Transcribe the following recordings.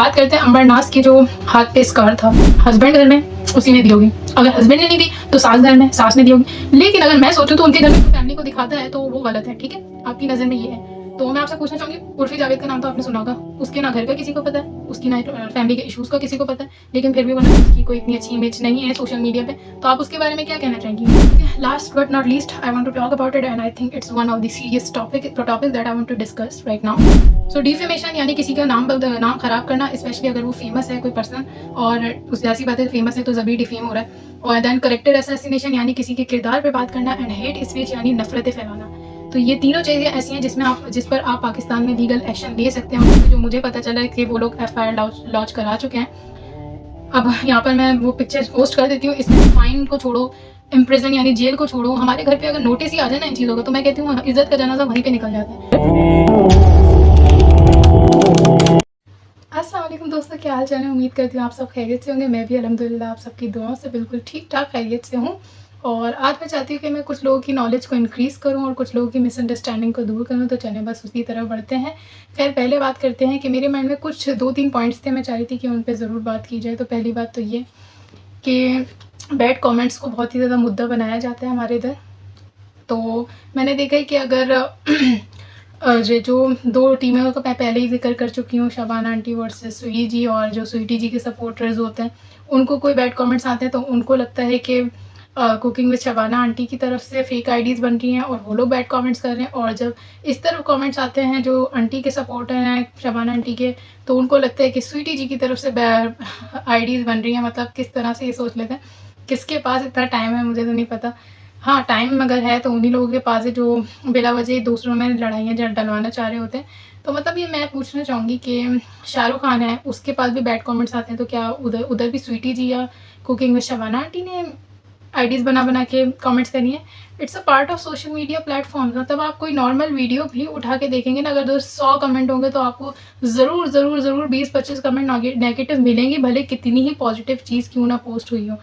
बात करते हैं अंबरनाथ की, जो हाथ पे स्कार था, हस्बैंड घर में उसी ने दी होगी। अगर हस्बैंड ने नहीं दी तो सास घर में सास ने दी होगी। लेकिन अगर मैं सोचूं तो उनके घर में फैमिली को दिखाता है तो वो गलत है। ठीक है, आपकी नज़र में ये है। तो मैं आपसे पूछना चाहूंगी, उर्फी जावेद का नाम तो आपने सुना होगा। उसके ना घर का किसी को पता है, उसकी ना फैमिली के इश्यूज का किसी को पता है, लेकिन फिर भी वो उसकी कोई इतनी अच्छी इमेज नहीं है सोशल मीडिया पे। तो आप उसके बारे में क्या कहना चाहेंगी? Last but not least, I want to talk about it and I think it's one of the serious topic that I want to discuss right now. So defamation यानी किसी का नाम खराब करना, स्पेशली अगर वो फेमस है कोई पर्सन, और उस जैसी बात है फेमस है तो जभी डिफेम हो रहा है। और देन करेक्टर असैसिनेशन यानी किसी के किरदार पे बात करना, एंड हेट स्पीच यानी नफरतें फैलाना। तो ये तीनों चीज़ें ऐसी हैं जिस पर आप पाकिस्तान में लीगल एक्शन ले सकते हैं। जो मुझे पता चला है कि वो लोग FIR लॉन्च करा चुके हैं। अब यहाँ पर मैं वो पिक्चर पोस्ट कर देती हूँ। इसमें फाइन को छोड़ो, इम्प्रिजन यानी जेल को छोड़ो, हमारे घर पे अगर नोटिस ही आ जाए ना इन चीज़ों का, तो मैं कहती हूँ इज्जत का जनाजा वहीं पे निकल जाता है। अस्सलाम वालेकुम दोस्तों, क्या हाल चाल है? उम्मीद करती हूँ आप सब खैरियत से होंगे। मैं भी अल्हम्दुलिल्लाह आप सबकी दुआओं से बिल्कुल ठीक ठाक खैरियत से हूँ। और आज मैं चाहती हूँ कि मैं कुछ लोगों की नॉलेज को इंक्रीज़ करूँ और कुछ लोगों की मिसअंडरस्टैंडिंग को दूर करूँ। तो चलें बस उसी तरफ बढ़ते हैं। खैर पहले बात करते हैं कि मेरे माइंड में कुछ 2-3 पॉइंट्स थे, मैं चाह रही थी कि उन पर ज़रूर बात की जाए। तो पहली बात तो ये कि बैड कमेंट्स को बहुत ही ज़्यादा मुद्दा बनाया जाता है हमारे इधर। तो मैंने देखा है कि अगर ये जो 2 टीमें का मैं पहले ही ज़िक्र कर चुकी हूँ, शबाना आंटी वर्सेस स्वीटी जी, और जो स्वीटी जी के सपोर्टर्स होते हैं उनको कोई बैड कमेंट्स आते हैं तो उनको लगता है कि कुकिंग विद शबाना आंटी की तरफ से फेक आईडीज़ बन रही हैं और वो लोग बैड कमेंट्स कर रहे हैं। और जब इस तरफ कमेंट्स आते हैं जो आंटी के सपोर्टर हैं शबाना आंटी के, तो उनको लगता है कि स्वीटी जी की तरफ से आईडीज़ बन रही हैं। मतलब किस तरह से ये सोच लेते हैं, किसके पास इतना टाइम है मुझे तो नहीं पता। हाँ, टाइम अगर है तो उन्हीं लोगों के पास है जो बिला वजह दूसरों में लड़ाइयाँ डलवाना चाह रहे होते हैं। तो मतलब ये मैं पूछना चाहूँगी कि शाहरुख खान है, उसके पास भी बैड कमेंट्स आते हैं, तो क्या उधर भी स्वीटी जी या कुकिंग विद शबाना आंटी ने आईडीज़ बना के कमेंट्स करी हैं? It's a part of social media platform. मतलब आप कोई नॉर्मल वीडियो भी उठा के देखेंगे ना, अगर 100 कमेंट होंगे तो आपको ज़रूर 20-25 कमेंट नेगेटिव मिलेंगे, भले कितनी ही पॉजिटिव चीज़ क्यों ना पोस्ट हुई हो।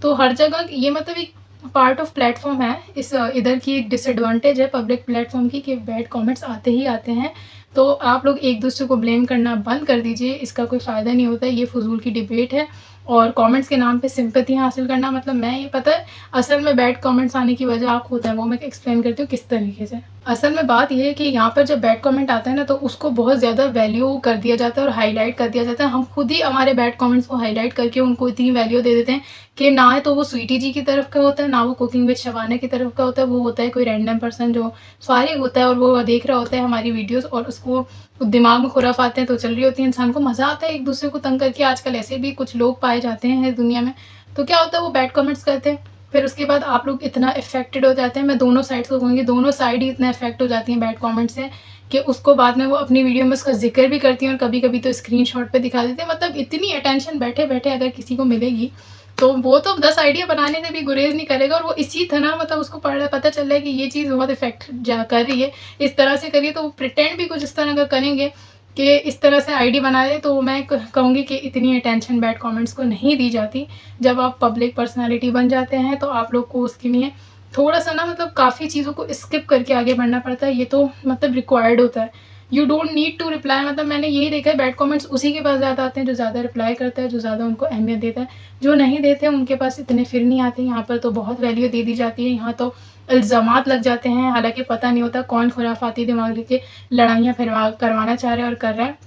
तो हर जगह ये मतलब एक पार्ट ऑफ प्लेटफॉर्म है। इस इधर की एक डिसएडवांटेज है पब्लिक प्लेटफॉर्म की कि बैड कमेंट्स आते ही आते हैं। तो आप लोग एक दूसरे को ब्लेम करना बंद कर दीजिए, इसका कोई फ़ायदा नहीं होता है, ये फजूल की डिबेट है। और कमेंट्स के नाम पे सिंपैथी हासिल करना, मतलब मैं ये पता है असल में बैड कमेंट्स आने की वजह आप खुद है, वो मैं एक्सप्लेन करती हूँ किस तरीके से। असल में बात ये है कि यहाँ पर जब बैड कमेंट आता है ना, तो उसको बहुत ज़्यादा वैल्यू कर दिया जाता है और हाईलाइट कर दिया जाता है। हम खुद ही हमारे बैड कमेंट्स को हाईलाइट करके उनको इतनी वैल्यू दे देते हैं कि ना तो वो स्वीटी जी की तरफ का होता है, ना वो कुकिंग विद शबाना की तरफ का होता है। वो होता है कोई रैंडम पर्सन जो फारिग होता है और वो देख रहा होता है हमारी वीडियोस, और उसको दिमाग में खुराफाते हैं तो चल रही होती है। इंसान को मज़ा आता है एक दूसरे को तंग करके। आजकल ऐसे भी कुछ लोग पाए जाते हैं इस दुनिया में। तो क्या होता है, वो बैड कमेंट्स करते हैं, फिर उसके बाद आप लोग इतना इफेक्टेड हो जाते हैं। मैं दोनों साइड्स को कहूँगी, दोनों साइड ही इतना इफेक्ट हो जाती हैं बैड कमेंट से कि उसको बाद में वो अपनी वीडियो में उसका जिक्र भी करती हैं और कभी कभी तो स्क्रीनशॉट पे दिखा देते हैं। मतलब इतनी अटेंशन बैठे बैठे अगर किसी को मिलेगी तो वो तो 10 आइडिया बनाने से भी गुरेज नहीं करेगा, और वो इसी तरह मतलब उसको पता चल रहा है कि ये चीज़ बहुत इफेक्ट कर रही है, इस तरह से करिए, तो वो प्रिटेंड भी कुछ इस तरह का करेंगे कि इस तरह से आईडी बना दें। तो मैं कहूँगी कि इतनी अटेंशन बैड कमेंट्स को नहीं दी जाती। जब आप पब्लिक पर्सनालिटी बन जाते हैं तो आप लोग को उसके लिए थोड़ा सा ना मतलब काफ़ी चीज़ों को स्किप करके आगे बढ़ना पड़ता है। ये तो मतलब रिक्वायर्ड होता है। You don't need to reply. मतलब मैंने यही देखा है, बैड कमेंट्स उसी के पास ज़्यादा आते हैं जो ज़्यादा रिप्लाई करता है, जो ज़्यादा उनको अहमियत देता है। जो नहीं देते उनके पास इतने फिर नहीं आते। यहाँ पर तो बहुत वैल्यू दे दी जाती है, यहाँ तो इल्ज़ामात लग जाते हैं, हालांकि पता नहीं होता कौन खुराफाती दिमाग लेके लड़ाइयाँ करवाना चाह रहा है और कर रहा है।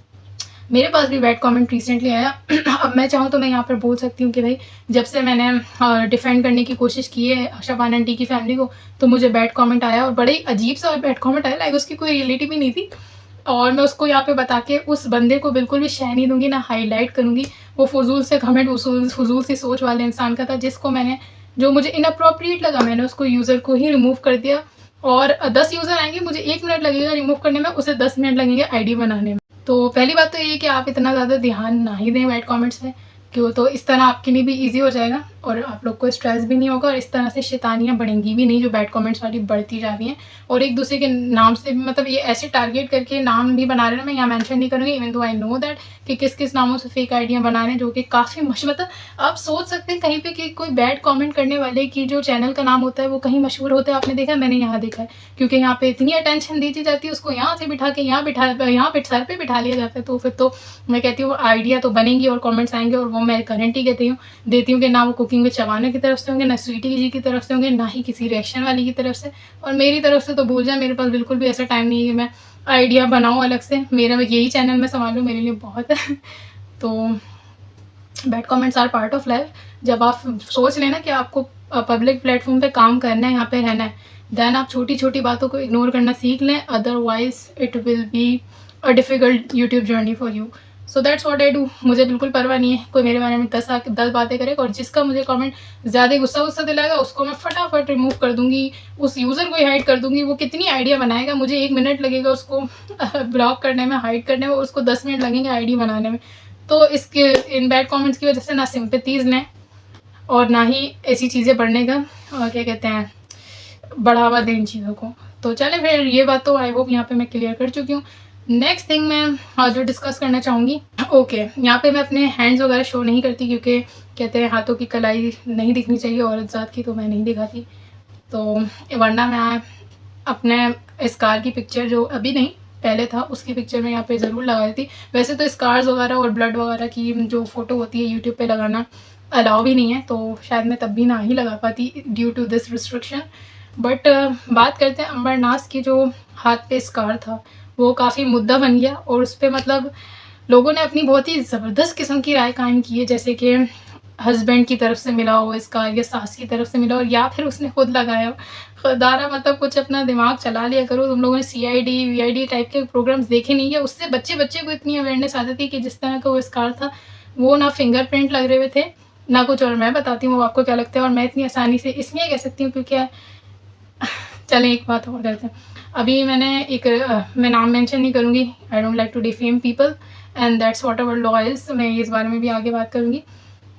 मेरे पास भी बैड कमेंट रिसेंटली आया। अब मैं चाहूँ तो मैं यहाँ पर बोल सकती हूँ कि भाई जब से मैंने डिफेंड करने की कोशिश की है शबाना आंटी की फैमिली को, तो मुझे बैड कमेंट आया, और बड़े अजीब सा बैड कमेंट आया, लाइक उसकी कोई रियलिटी भी नहीं थी। और मैं उसको यहाँ पे बता के उस बंदे को बिल्कुल भी शह नहीं दूंगी, ना हाईलाइट करूँगी। वो फजूल से कमेंट फजूल सी सोच वाले इंसान का था, जिसको मैंने, जो मुझे इनअप्रोप्रिएट लगा, मैंने उसको यूज़र को ही रिमूव कर दिया। और 10 यूज़र आएंगे, मुझे 1 मिनट लगेगा रिमूव करने में, उसे 10 मिनट लगेंगे आईडी बनाने में। तो पहली बात तो ये है कि आप इतना ज़्यादा ध्यान ना ही दें बैड कमेंट्स में, क्यों, तो इस तरह आपके लिए भी ईजी हो जाएगा। और आप लोग को स्ट्रेस भी नहीं होगा और इस तरह से शैतानियाँ बढ़ेंगी भी नहीं जो बैड कमेंट्स वाली बढ़ती जा रही हैं। और एक दूसरे के नाम से भी मतलब ये ऐसे टारगेट करके नाम भी बना रहे हैं, मैं यहाँ मेंशन नहीं करूँगी even though I know that कि किस किस नामों से फेक आइडिया बना रहे हैं, जो कि काफ़ी मतलब आप सोच सकते हैं कहीं पे कि कोई बैड कमेंट करने वाले की जो चैनल का नाम होता है वो कहीं मशहूर होता है। आपने देखा है, मैंने यहाँ देखा है, क्योंकि यहाँ पे इतनी अटेंशन दी जाती है, उसको यहाँ से बिठा के यहाँ पे सर पे बिठा लिया जाता है। तो फिर तो मैं कहती हूँ आइडिया तो बनेंगी और कमेंट्स आएंगे, और वो मैं गारंटी देती हूँ कि ना वो कुकिंग में चबाने की तरफ से होंगे, ना स्वीटी जी की तरफ से होंगे, ना ही किसी रिएक्शन वाली की तरफ से। और मेरी तरफ से तो भूल जाए, मेरे पास बिल्कुल भी ऐसा टाइम नहीं है कि मैं आइडिया बनाऊँ अलग से। मेरा यही चैनल मैं संभालूँ मेरे लिए बहुत है। तो bad comments are part of life. जब आप सोच लेना कि आपको पब्लिक प्लेटफॉर्म पे काम करना है, यहाँ पे रहना है, देन आप छोटी छोटी बातों को इग्नोर करना सीख लें, otherwise it will be a difficult YouTube journey for you. So that's what I do. मुझे बिल्कुल परवाह नहीं है कोई मेरे बारे में 10 बातें करेगा, और जिसका मुझे कमेंट ज़्यादा गुस्सा दिलाएगा उसको मैं फटाफट रिमूव कर दूँगी, उस यूज़र को ही हाइड कर दूँगी। वो कितनी आइडिया बनाएगा, मुझे 1 मिनट लगेगा उसको ब्लॉक करने में, हाइड करने में, उसको 10 मिनट लगेंगे आईडी बनाने में। तो इसके इन बैड कमेंट्स की वजह से ना सिंपैथीज़ लें और ना ही ऐसी चीज़ें बढ़ने का क्या कहते हैं बढ़ावा दें इन चीज़ों को। तो चलें फिर, ये बात तो आई होप यहाँ पे मैं क्लियर कर चुकी हूँ। नेक्स्ट थिंग मैं जो डिस्कस करना चाहूँगी, ओके, यहाँ पे मैं अपने हैंड्स वगैरह शो नहीं करती, क्योंकि कहते हैं हाथों की कलाई नहीं दिखनी चाहिए औरत ज़ात की, तो मैं नहीं दिखाती। तो वरना मैं अपने स्कार की पिक्चर, जो अभी नहीं पहले था, उसकी पिक्चर में यहाँ पे ज़रूर लगाई थी। वैसे तो स्कार्स वगैरह और ब्लड वगैरह की जो फ़ोटो होती है यूट्यूब पे लगाना अलाउ भी नहीं है, तो शायद मैं तब भी ना ही लगा पाती due to this restriction. But बात करते हैं अंबरनाथ की, जो हाथ पे स्कार था वो काफ़ी मुद्दा बन गया, और उस पर मतलब लोगों ने अपनी बहुत ही ज़बरदस्त किस्म की राय कायम की है, जैसे कि हस्बैंड की तरफ से मिला हो इसका, या सास की तरफ से मिला हो, या फिर उसने खुद लगाया हो। खुदारा मतलब कुछ अपना दिमाग चला लिया करो। तुम लोगों ने CID VID टाइप के प्रोग्राम्स देखे नहीं है, उससे बच्चे को इतनी अवेयरनेस आ जाती है कि जिस तरह का वो स्कार था वो ना फिंगरप्रिंट लग रहे हुए थे ना कुछ। और मैं बताती हूँ आपको क्या लगता है, और मैं इतनी आसानी से इसलिए कह सकती हूँ क्योंकि चलें एक बात और करते हैं। अभी मैंने मैं नाम मेंशन नहीं करूँगी, I don't like to defame people and that's whatever law is. मैं इस बारे में भी आगे बात करूँगी।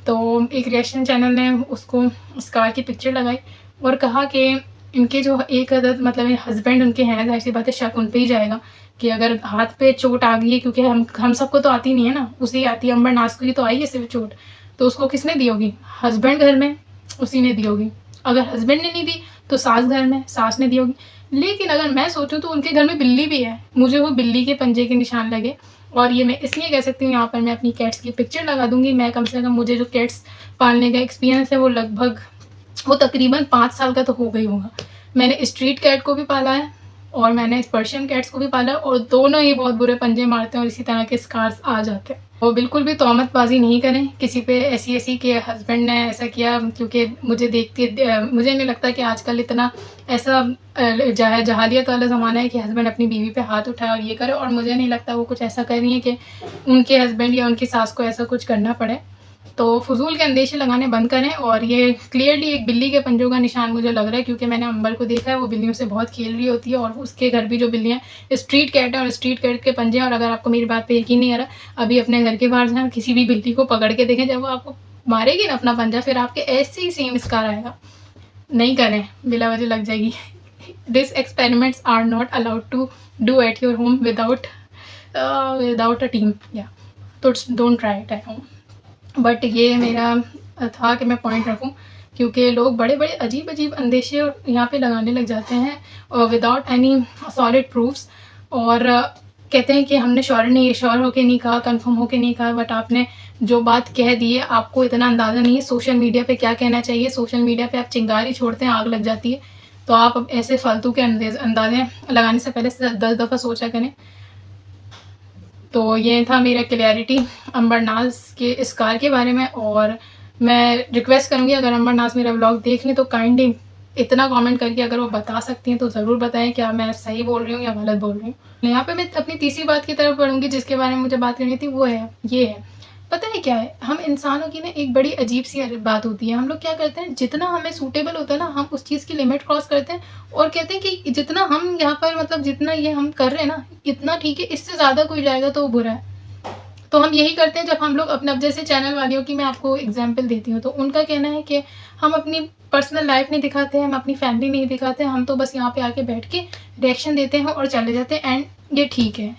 तो एक रिएक्शन चैनल ने उसको स्कार की पिक्चर लगाई और कहा कि इनके जो एक अदद मतलब हस्बैंड उनके हैं, जाहिर सी बात है शक उन पे ही जाएगा कि अगर हाथ पे चोट आ गई है, क्योंकि हम सबको तो आती नहीं है ना, उसे आती है, अंबरनाथ को ही तो आई है सिर्फ चोट, तो उसको किसने दी होगी? हस्बैंड घर में उसी ने दी होगी। अगर हस्बैंड ने नहीं दी तो सास घर में सास ने दी होगी। लेकिन अगर मैं सोचूं तो उनके घर में बिल्ली भी है, मुझे वो बिल्ली के पंजे के निशान लगे। और ये मैं इसलिए कह सकती हूँ, यहाँ पर मैं अपनी कैट्स की पिक्चर लगा दूंगी। मैं कम से कम, मुझे जो कैट्स पालने का एक्सपीरियंस है वो तकरीबन 5 साल का तो हो गई होगा। मैंने स्ट्रीट कैट को भी पाला है और मैंने पर्शियन कैट्स को भी पाला है, और दोनों ही बहुत बुरे पंजे मारते हैं और इसी तरह के स्कार्स आ जाते हैं। वो बिल्कुल भी तोहमतबाजी नहीं करें किसी पे ऐसी कि हस्बैंड ने ऐसा किया, क्योंकि मुझे नहीं लगता कि आजकल इतना ऐसा जहालियत वाला ज़माना है कि हस्बैंड अपनी बीवी पे हाथ उठाए और ये करे। और मुझे नहीं लगता वो कुछ ऐसा कर रही है कि उनके हस्बैंड या उनकी सास को ऐसा कुछ करना पड़े। तो फजूल के अंदेशे लगाने बंद करें। और ये क्लियरली एक बिल्ली के पंजों का निशान मुझे लग रहा है, क्योंकि मैंने अंबर को देखा है, वो बिल्लियों से बहुत खेल रही होती है, और उसके घर भी जो बिल्लियाँ स्ट्रीट कैट है और स्ट्रीट कैट के पंजे हैं। और अगर आपको मेरी बात पे यकीन नहीं आ रहा, अभी अपने घर के बाहर जाएं, किसी भी बिल्ली को पकड़ के देखें, जब वो आपको मारेगी ना अपना पंजा, फिर आपके ऐसे ही सेम स्कार आएगा। नहीं करें, बिला वजह लग जाएगी। This experiments are not allowed to do at your home without a team, या तो don't try it at home. But ये मेरा था कि मैं पॉइंट रखूं, क्योंकि लोग बड़े बड़े अजीब अजीब अंदेशे यहाँ पे लगाने लग जाते हैं विदाउट एनी सॉलिड प्रूफ्स। और कहते हैं कि हमने श्योर होके नहीं कहा, कंफर्म होके नहीं कहा, बट आपने जो बात कह दी है, आपको इतना अंदाज़ा नहीं है सोशल मीडिया पे क्या कहना चाहिए। सोशल मीडिया पे आप चिंगारी छोड़ते हैं, आग लग जाती है। तो आप अब ऐसे फालतू के अंदाजे लगाने से पहले 10 दफ़ा सोचा करें। तो ये था मेरा क्लियरिटी अंबरनाथ के इस कार के बारे में। और मैं रिक्वेस्ट करूँगी, अगर अंबरनाथ मेरा व्लॉग देख लें तो काइंडली इतना कमेंट करके अगर वो बता सकती हैं तो ज़रूर बताएं क्या मैं सही बोल रही हूँ या गलत बोल रही हूँ। यहाँ पे मैं अपनी तीसरी बात की तरफ बढ़ूँगी जिसके बारे में मुझे बात करनी थी, वो है ये है, पता है क्या है, हम इंसानों की ना एक बड़ी अजीब सी बात होती है। हम लोग क्या करते हैं, जितना हमें सूटेबल होता है ना, हम उस चीज़ की लिमिट क्रॉस करते हैं और कहते हैं कि जितना हम यहाँ पर मतलब जितना ये हम कर रहे हैं ना, इतना ठीक है, इससे ज़्यादा कोई जाएगा तो वो बुरा है। तो हम यही करते हैं जब हम लोग अपने, अब जैसे चैनल वालियों की मैं आपको एग्जांपल देती हूँ, तो उनका कहना है कि हम अपनी पर्सनल लाइफ नहीं दिखाते हैं, हम अपनी फैमिली नहीं दिखाते, हम तो बस यहाँ पे आके बैठ के रिएक्शन देते हैं और चले जाते हैं, एंड ये ठीक है।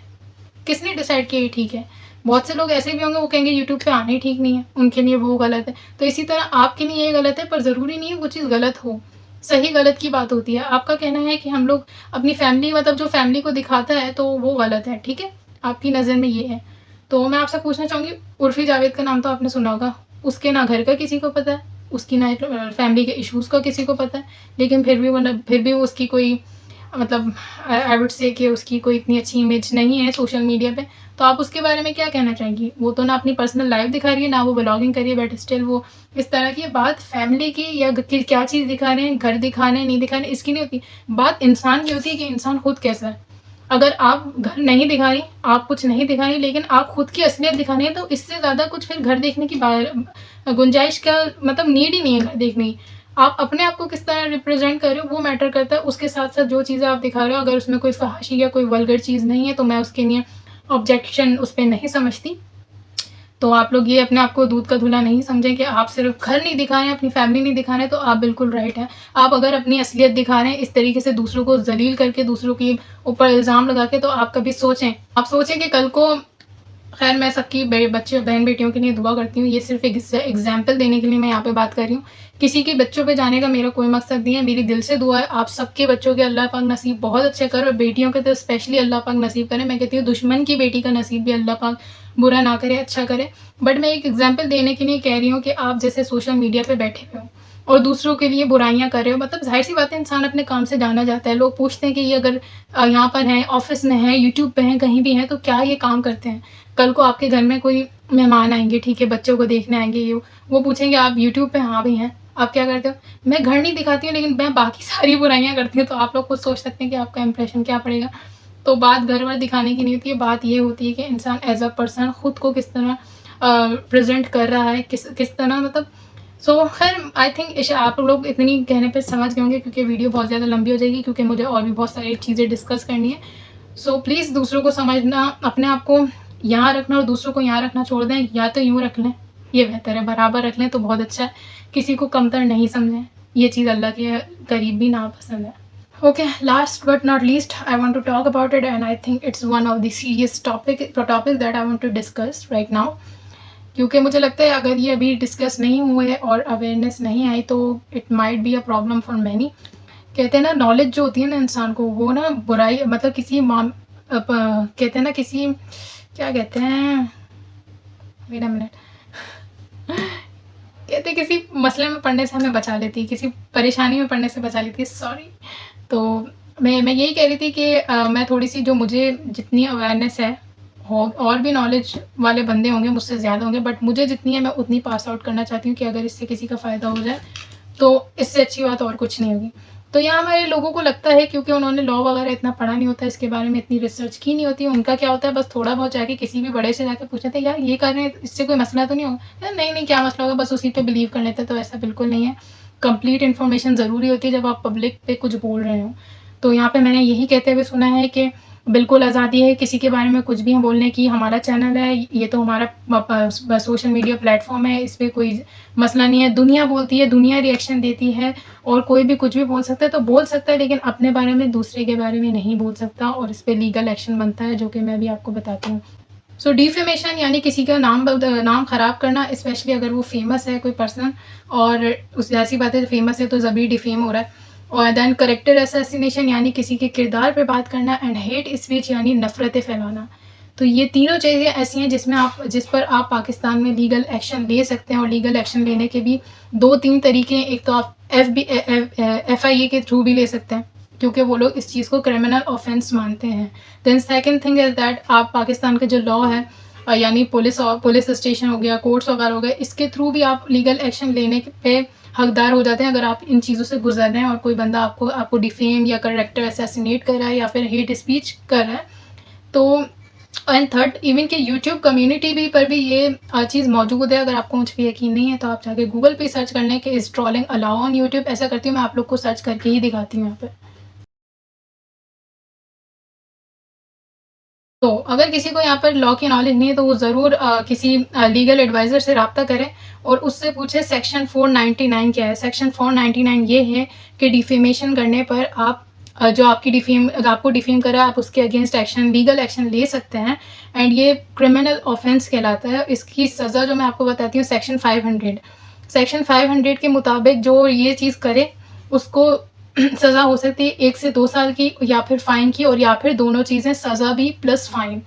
किसने डिसाइड किया ये ठीक है? बहुत से लोग ऐसे भी होंगे, वो कहेंगे यूट्यूब पे आना ही ठीक नहीं है, उनके लिए वो गलत है। तो इसी तरह आपके लिए ये गलत है, पर ज़रूरी नहीं है वो चीज़ गलत हो। सही गलत की बात होती है। आपका कहना है कि हम लोग अपनी फैमिली, मतलब जो फैमिली को दिखाता है तो वो गलत है, ठीक है? आपकी नज़र में ये है। तो मैं आपसे पूछना चाहूँगी, उर्फ़ी जावेद का नाम तो आपने सुना होगा। उसके ना घर का किसी को पता है, उसकी ना फैमिली के इश्यूज़ का किसी को पता है, लेकिन फिर भी वो उसकी कोई, मतलब आई वुड से कि उसकी कोई इतनी अच्छी इमेज नहीं है सोशल मीडिया पे। तो आप उसके बारे में क्या कहना चाहेंगी? वो तो ना अपनी पर्सनल लाइफ दिखा रही है, ना वो व्लॉगिंग कर रही है, बट स्टिल वो इस तरह की बात फैमिली की या क्या चीज़ दिखा रहे हैं, घर दिखा रहे हैं, नहीं दिखा रहे हैं, इसकी नहीं होती। बात इंसान की होती है कि इंसान खुद कैसा है। अगर आप घर नहीं दिखा रही, आप कुछ नहीं दिखा रही, लेकिन आप खुद की असलियत दिखानी है, तो इससे ज़्यादा कुछ फिर घर देखने की गुंजाइश का मतलब नीड ही नहीं है घर देखने की। आप अपने आप को किस तरह रिप्रेजेंट कर रहे हो वो मैटर करता है। उसके साथ-साथ जो चीज़ें आप दिखा रहे हो, अगर उसमें कोई फ़हाशी या कोई वल्गर चीज़ नहीं है, तो मैं उसके लिए ऑब्जेक्शन उस पे नहीं समझती। तो आप लोग ये अपने आप को दूध का धुला नहीं समझें कि आप सिर्फ़ घर नहीं दिखा रहे हैं, अपनी फैमिली नहीं दिखा रहे हैं, तो आप बिल्कुल राइट हैं। आप अगर अपनी असलियत दिखा रहे हैं इस तरीके से, दूसरों को ज़लील करके, दूसरों के ऊपर इल्ज़ाम लगा के, तो आप कभी सोचें। आप सोचें कि कल को, खैर मैं सबकी बच्चे बहन-बेटियों के लिए दुआ करती हूँ। ये सिर्फ़ एक एग्ज़ाम्पल देने के लिए मैं यहाँ पे बात कर रही हूँ। किसी के बच्चों पे जाने का मेरा कोई मकसद नहीं है। मेरी दिल से दुआ है आप सबके बच्चों के अल्लाह पाक नसीब बहुत अच्छे करे, और बेटियों के तो स्पेशली अल्लाह पाक नसीब करे। मैं कहती हूँ दुश्मन की बेटी का नसीब भी अल्लाह पाक बुरा ना करे, अच्छा करे। बट मैं एक एग्ज़ाम्पल देने के लिए कह रही हूँ कि आप जैसे सोशल मीडिया पे बैठे हुए हो और दूसरों के लिए बुराइयाँ कर रहे हो, मतलब ज़ाहिर-सी बात है, इंसान अपने काम से जाना जाता है। लोग पूछते हैं कि ये अगर यहाँ पर हैं, ऑफ़िस में हैं, यूट्यूब पे हैं, कहीं भी हैं, तो क्या ये काम करते हैं? कल को आपके घर में कोई मेहमान आएँगे, ठीक है, बच्चों को देखने आएँगे, ये वो पूछेंगे आप यूट्यूब पे? हाँ भई हैं। आप क्या करते हो? मैं घर नहीं दिखाती हूँ, लेकिन मैं बाकी सारी बुराइयाँ करती हूँ, तो आप लोग खुद सोच सकते हैं कि आपका इंप्रेशन क्या पड़ेगा। तो बात घर-वर दिखाने की नहीं होती है, बात ये होती है कि इंसान एज़ अ पर्सन खुद को किस तरह प्रेज़ेंट कर रहा है, किस किस तरह, मतलब सो खैर आई थिंक आप लोग इतनी कहने पे समझ गए होंगे, क्योंकि वीडियो बहुत ज़्यादा लंबी हो जाएगी, क्योंकि मुझे और भी बहुत सारी चीज़ें डिस्कस करनी है। सो प्लीज़ दूसरों को समझना, अपने आप को यहाँ रखना और दूसरों को यहाँ रखना छोड़ दें, या तो यूँ रख लें, ये बेहतर है, बराबर रख लें तो बहुत अच्छा है। किसी को कमतर नहीं समझें, ये चीज़ अल्लाह के करीब भी नापसंद है। Okay, last but not least, I want to talk about it, and I think it's one of the serious topic that I want to discuss right now. क्योंकि मुझे लगता है अगर ये अभी डिस्कस नहीं हुए और अवेयरनेस नहीं आई, तो it might be a problem for many. कहते हैं ना, नॉलेज जो होती है ना इंसान को, वो ना बुराई, मतलब किसी कहते हैं ना, किसी, क्या कहते हैं, वेट अ मिनट, कहते हैं किसी मसले में पड़ने से हमें बचा लेती है, किसी परेशानी में पड़ने से बचा लेती है, सॉरी। तो मैं यही कह रही थी कि मैं थोड़ी-सी, जो मुझे जितनी अवेयरनेस है, हो और भी नॉलेज वाले बंदे होंगे मुझसे ज़्यादा होंगे, बट मुझे जितनी है मैं उतनी पास आउट करना चाहती हूँ कि अगर इससे किसी का फ़ायदा हो जाए, तो इससे अच्छी बात और कुछ नहीं होगी। तो यहाँ हमारे लोगों को लगता है, क्योंकि उन्होंने लॉ वगैरह इतना पढ़ा नहीं होता है, इसके बारे में इतनी रिसर्च की नहीं होती है, उनका क्या होता है, बस थोड़ा बहुत जाके किसी भी बड़े से जाके पूछ लेते हैं, यार ये कर रहे हैं, इससे कोई मसला तो नहीं होगा? यार नहीं, क्या मसला होगा, बस उसी पे बिलीव कर लेते हैं। तो ऐसा बिल्कुल नहीं है। कंप्लीट इन्फॉर्मेशन ज़रूरी होती है जब आप पब्लिक पे कुछ बोल रहे हो। तो यहाँ पे मैंने यही कहते हुए सुना है कि बिल्कुल आज़ादी है किसी के बारे में कुछ भी बोलने की। हमारा चैनल है, ये तो हमारा सोशल मीडिया प्लेटफ़ॉर्म है, इस पे कोई मसला नहीं है। दुनिया बोलती है, दुनिया रिएक्शन देती है, और कोई भी कुछ भी बोल सकता है, तो बोल सकता है, लेकिन अपने बारे में, दूसरे के बारे में नहीं बोल सकता, और इस पे लीगल एक्शन बनता है, जो कि मैं भी आपको बताती हूँ। सो डिफेमेशन यानी किसी का नाम ख़राब करना, स्पेशली अगर वो फ़ेमस है कोई पर्सन, और उस ऐसी बात है, फ़ेमस है तो ज़बी डिफेम हो रहा है। और देन कैरेक्टर असैसिनेशन यानी किसी के किरदार पे बात करना, एंड हेट स्पीच यानी नफ़रतें फैलाना। तो ये तीनों चीज़ें ऐसी हैं जिस पर आप पाकिस्तान में लीगल एक्शन ले सकते हैं, और लीगल एक्शन लेने के भी 2-3 तरीके हैं। एक तो आप FIA के थ्रू भी ले सकते हैं, क्योंकि वो लोग इस चीज़ को क्रिमिनल ऑफेंस मानते हैं। Then second thing is that आप पाकिस्तान का जो लॉ है, यानी पुलिस स्टेशन हो गया, कोर्ट्स वगैरह हो गए, इसके थ्रू भी आप लीगल एक्शन लेने पे हकदार हो जाते हैं, अगर आप इन चीज़ों से गुजर रहे हैं और कोई बंदा आपको डिफेम या कैरेक्टर असैसिनेट कर रहा है, या फिर हेट स्पीच कर रहा है। तो एंड थर्ड, इवन कि यूट्यूब कम्युनिटी भी पर भी ये चीज़ मौजूद है। अगर आपको मुझ पे यकीन नहीं है, तो आप जाके गूगल पे सर्च कर लें कि is trolling allow on YouTube. ऐसा करती हूँ मैं, आप लोग को सर्च करके ही दिखाती हूँ यहाँ पे। तो अगर किसी को यहाँ पर लॉ की नॉलेज नहीं है तो वो ज़रूर किसी लीगल एडवाइज़र से रब्ता करें और उससे पूछे सेक्शन 499 क्या है। सेक्शन 499 ये है कि डिफेमेशन करने पर आप जो आपको डिफेम करा आप उसके अगेंस्ट लीगल एक्शन ले सकते हैं एंड ये क्रिमिनल ऑफेंस कहलाता है। इसकी सज़ा जो मैं आपको बताती हूँ सेक्शन 500 के मुताबिक जो ये चीज़ करे उसको सज़ा हो सकती है 1 से 2 साल की या फिर फ़ाइन की, और या फिर दोनों चीज़ें, सज़ा भी प्लस फ़ाइन।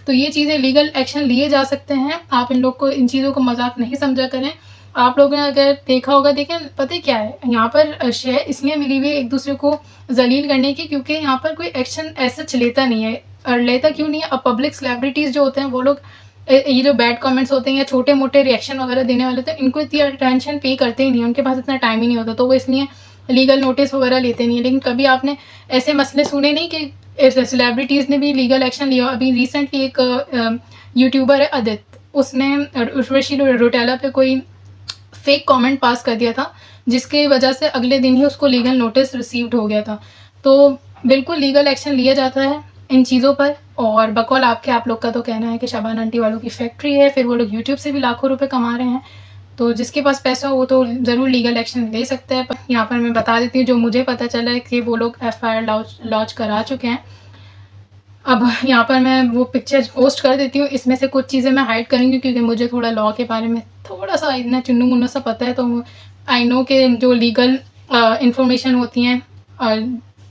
तो ये चीज़ें लीगल एक्शन लिए जा सकते हैं। आप इन चीज़ों को मज़ाक नहीं समझा करें। आप लोगों ने अगर देखा होगा, देखिए पता है क्या है, यहाँ पर शय इसलिए मिली हुई है एक दूसरे को ज़लील करने की, क्योंकि यहाँ पर कोई एक्शन ऐसा लेता नहीं है। और लेता क्यों नहीं है? अब पब्लिक सेलिब्रिटीज़ जो होते हैं वो लोग ये जो बैड कमेंट्स होते हैं या छोटे मोटे रिएक्शन वगैरह देने वाले होते हैं, इनको इतनी अटेंशन पे करते ही नहीं, उनके पास इतना टाइम ही नहीं होता, तो वो इसलिए लीगल नोटिस वगैरह लेते नहीं है। लेकिन कभी आपने ऐसे मसले सुने नहीं कि सेलिब्रिटीज़ ने भी लीगल एक्शन लिया? अभी रिसेंटली एक यूट्यूबर है आदित्य, उसने उर्वशी रौटेला पे कोई फेक कमेंट पास कर दिया था, जिसकी वजह से अगले दिन ही उसको लीगल नोटिस रिसीव्ड हो गया था। तो बिल्कुल लीगल एक्शन लिया जाता है इन चीज़ों पर। और बकौल आप लोग का तो कहना है कि शबाना आंटी वालों की फैक्ट्री है, फिर वो लोग यूट्यूब से भी लाखों रुपए कमा रहे हैं, तो जिसके पास पैसा हो वो तो ज़रूर लीगल एक्शन ले सकता है। पर यहाँ पर मैं बता देती हूँ जो मुझे पता चला है कि वो लोग एफआईआर लॉन्च करा चुके हैं। अब यहाँ पर मैं वो पिक्चर पोस्ट कर देती हूँ। इसमें से कुछ चीज़ें मैं हाइड करूँगी क्योंकि मुझे थोड़ा लॉ के बारे में थोड़ा सा इतना चुन्नू मुन्ना सा पता है, तो आई नो कि जो लीगल इंफॉर्मेशन होती हैं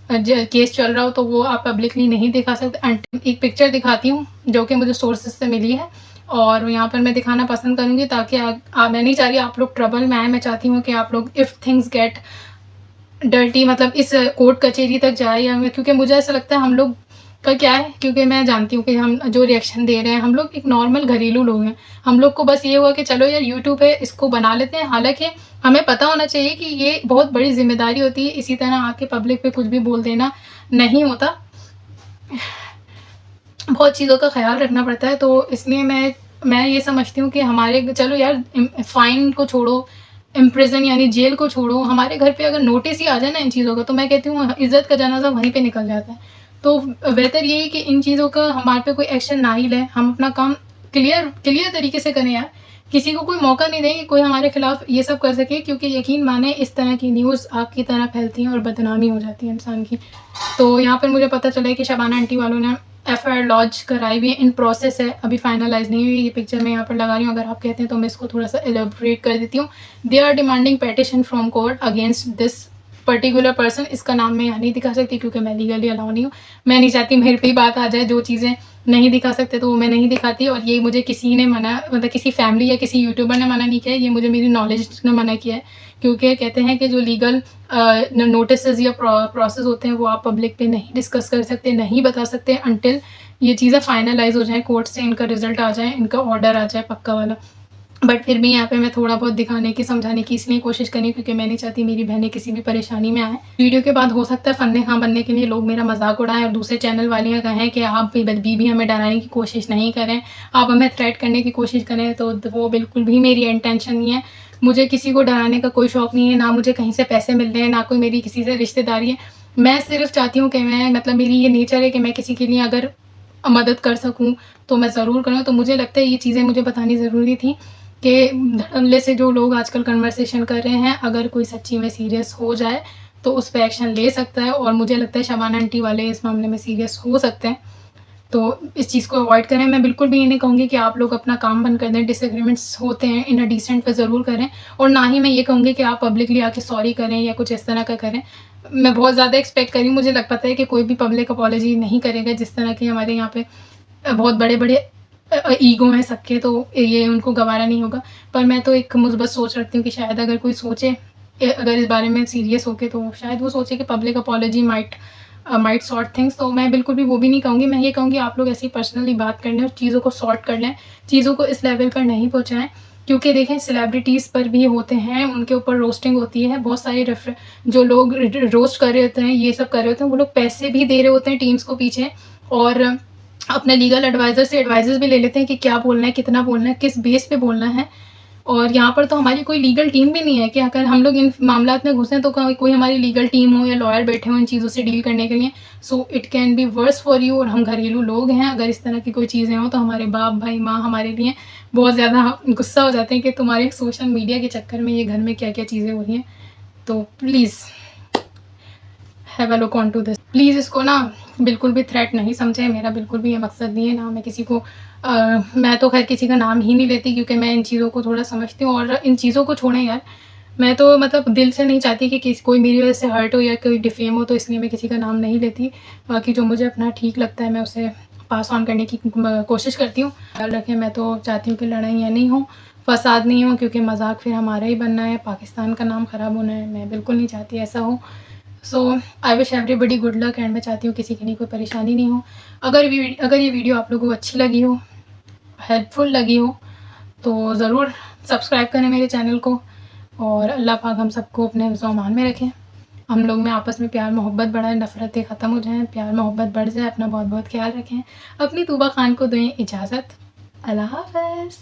केस चल रहा हो तो वो आप पब्लिकली नहीं दिखा सकते। एक पिक्चर दिखाती हूँ जो कि मुझे सोर्सेज से मिली है और यहाँ पर मैं दिखाना पसंद करूँगी ताकि मैं नहीं चाह रही आप लोग ट्रबल में आए। मैं चाहती हूँ कि आप लोग इफ़ थिंग्स गेट डर्टी, मतलब इस कोर्ट कचहरी तक जाए, या क्योंकि मुझे ऐसा लगता है हम लोग का क्या है, क्योंकि मैं जानती हूँ कि हम जो रिएक्शन दे रहे हैं, हम लोग एक नॉर्मल घरेलू लोग हैं। हम लोग को बस ये हुआ कि चलो यार यूट्यूब है, इसको बना लेते हैं। हालांकि हमें पता होना चाहिए कि ये बहुत बड़ी जिम्मेदारी होती है, इसी तरह आके पब्लिक पे कुछ भी बोल देना नहीं होता, बहुत चीज़ों का ख्याल रखना पड़ता है। तो इसलिए मैं ये समझती हूँ कि हमारे, चलो यार फ़ाइन को छोड़ो, इम्प्रिजन यानी जेल को छोड़ो, हमारे घर पे अगर नोटिस ही आ जाए ना इन चीज़ों का, तो मैं कहती हूँ इज़्ज़त का जनाजा वहीं पे निकल जाता है। तो बेहतर ये है कि इन चीज़ों का हमारे पे कोई एक्शन ना ही लें, हम अपना काम क्लियर तरीके से करें यार। किसी को कोई मौका नहीं दें कि कोई हमारे खिलाफ ये सब कर सके, क्योंकि यकीन माने इस तरह की न्यूज़ आग की तरह फैलती हैं और बदनामी हो जाती है इंसान की। तो यहाँ पर मुझे पता चला है कि शबाना आंटी वालों ने एफआईआर लॉन्च कराई हुई है, इन प्रोसेस है, अभी फाइनलाइज नहीं हुई। ये पिक्चर मैं यहाँ पर लगा रही हूँ, अगर आप कहते हैं तो मैं इसको थोड़ा सा एलेबोरेट कर देती हूँ। They are demanding petition from court against this particular person. इसका नाम मैं यहाँ नहीं दिखा सकती क्योंकि मैं लीगली अलाउ नहीं हूँ। मैं नहीं चाहती मेरे पे ही बात आ जाए, जो चीज़ें नहीं दिखा सकते तो वो मैं नहीं दिखाती। और ये मुझे किसी ने मना, मतलब किसी फैमिली या किसी यूट्यूबर ने मना नहीं किया है, ये मुझे मेरी नॉलेज ने मना किया है। क्योंकि कहते हैं कि जो लीगल नोटिसेस या प्रोसेस होते हैं वो आप पब्लिक पे नहीं डिस्कस कर सकते, नहीं बता सकते अनटिल ये चीज़ें फाइनलाइज हो जाए, कोर्ट से इनका रिजल्ट आ जाए, इनका ऑर्डर आ जाए पक्का वाला। बट फिर भी यहाँ पे मैं थोड़ा बहुत दिखाने की, समझाने की इसलिए कोशिश करी क्योंकि मैं नहीं चाहती मेरी बहनें किसी भी परेशानी में आएँ। वीडियो के बाद हो सकता है फन्ने हाँ बनने के लिए लोग मेरा मजाक उड़ाएं और दूसरे चैनल वालियाँ कहें कि आप भी हमें डराने की कोशिश नहीं करें, आप हमें थ्रेट करने की कोशिश करें, तो वो बिल्कुल भी मेरी इंटेंशन नहीं है। मुझे किसी को डराने का कोई शौक़ नहीं है, ना मुझे कहीं से पैसे मिल रहे हैं, ना कोई मेरी किसी से रिश्तेदारी है। मैं सिर्फ चाहती हूँ कि मैं, मतलब मेरी ये नेचर है कि मैं किसी के लिए अगर मदद कर सकूँ तो मैं ज़रूर करूँ। तो मुझे लगता है ये चीज़ें मुझे बतानी ज़रूरी थी कि धड़ल्ले से जो लोग आजकल कन्वर्सेशन कर रहे हैं, अगर कोई सच्ची में सीरियस हो जाए तो उस पे एक्शन ले सकता है। और मुझे लगता है शबाना आंटी वाले इस मामले में सीरियस हो सकते हैं, तो इस चीज़ को अवॉइड करें। मैं बिल्कुल भी ये नहीं कहूँगी कि आप लोग अपना काम बंद कर दें, डिसएग्रीमेंट्स होते हैं इन अ डिसेंट वे ज़रूर करें, और ना ही मैं ये कहूँगी कि आप पब्लिकली आके सॉरी करें या कुछ इस तरह का करें। मैं बहुत ज़्यादा एक्सपेक्ट करी, मुझे पता है कि कोई भी पब्लिक अपॉलॉजी नहीं करेगा, जिस तरह की हमारे यहाँ पे बहुत बड़े-बड़े ईगो हैं सबके, तो ये उनको गवारा नहीं होगा। पर मैं तो एक मुस्बत सोच रखती हूँ कि शायद अगर कोई सोचे अगर इस बारे में सीरियस होके, तो शायद वो सोचे कि public apology might sort things. तो मैं बिल्कुल भी वो भी नहीं कहूँगी। मैं ये कहूँगी आप लोग ऐसी पर्सनली बात कर लें और चीज़ों को सॉर्ट कर लें, चीज़ों को इस लेवल पर नहीं पहुँचाएँ। क्योंकि देखें सेलिब्रिटीज़ पर भी होते हैं, उनके ऊपर रोस्टिंग होती है, बहुत सारे जो लोग रोस्ट कर रहे होते हैं, ये सब कर रहे होते हैं, वो लोग पैसे भी दे रहे होते हैं टीम्स को पीछे, और अपने लीगल एडवाइज़र से एडवाइस भी ले लेते हैं कि क्या बोलना है, कितना बोलना है, किस बेस पे बोलना है। और यहाँ पर तो हमारी कोई लीगल टीम भी नहीं है कि अगर हम लोग इन मामलात में घुसें तो कोई हमारी लीगल टीम हो या लॉयर बैठे हों इन चीज़ों से डील करने के लिए। So it can be verse for you. और हम घरेलू लोग हैं, अगर इस तरह की कोई चीज़ें हों तो हमारे बाप भाई माँ हमारे लिए बहुत ज़्यादा गुस्सा हो जाते हैं कि तुम्हारे सोशल मीडिया के चक्कर में ये घर में क्या क्या चीज़ें हो रही हैं। तो please have a look on to this. Please इसको ना बिल्कुल भी थ्रेट नहीं समझें। मेरा बिल्कुल भी ये मकसद नहीं है, ना मैं किसी को मैं तो खैर किसी का नाम ही नहीं लेती क्योंकि मैं इन चीज़ों को थोड़ा समझती हूँ। और इन चीज़ों को छोड़ें यार, मैं तो मतलब दिल से नहीं चाहती कि कोई मेरी वजह से हर्ट हो या कोई डिफेम हो, तो इसलिए मैं किसी का नाम नहीं लेती। बाकी जो मुझे अपना ठीक लगता है मैं उसे पास ऑन करने की कोशिश करती हूँ। ख्याल रखें, मैं तो चाहती हूँ कि लड़ाइयाँ नहीं हो, फसाद नहीं हो, क्योंकि मजाक फिर हमारा ही बनना है, पाकिस्तान का नाम ख़राब होना है। मैं बिल्कुल नहीं चाहती ऐसा हो। So I wish everybody good luck. And मैं चाहती हूँ किसी के लिए कोई परेशानी नहीं हो। अगर ये वीडियो आप लोगों को अच्छी लगी हो, हेल्पफुल लगी हो, तो ज़रूर सब्सक्राइब करें मेरे चैनल को। और अल्लाह पाक हम सबको अपने हिफ्ज़-ओ-अमान में रखें। हम लोग में आपस में प्यार मोहब्बत बढ़ाए, नफ़रतें ख़त्म हो जाएँ, प्यार मोहब्बत बढ़ जाए। अपना बहुत बहुत ख्याल रखें। अपनी तूबा खान को दें इजाज़त। अल्लाह हाफ़िज़।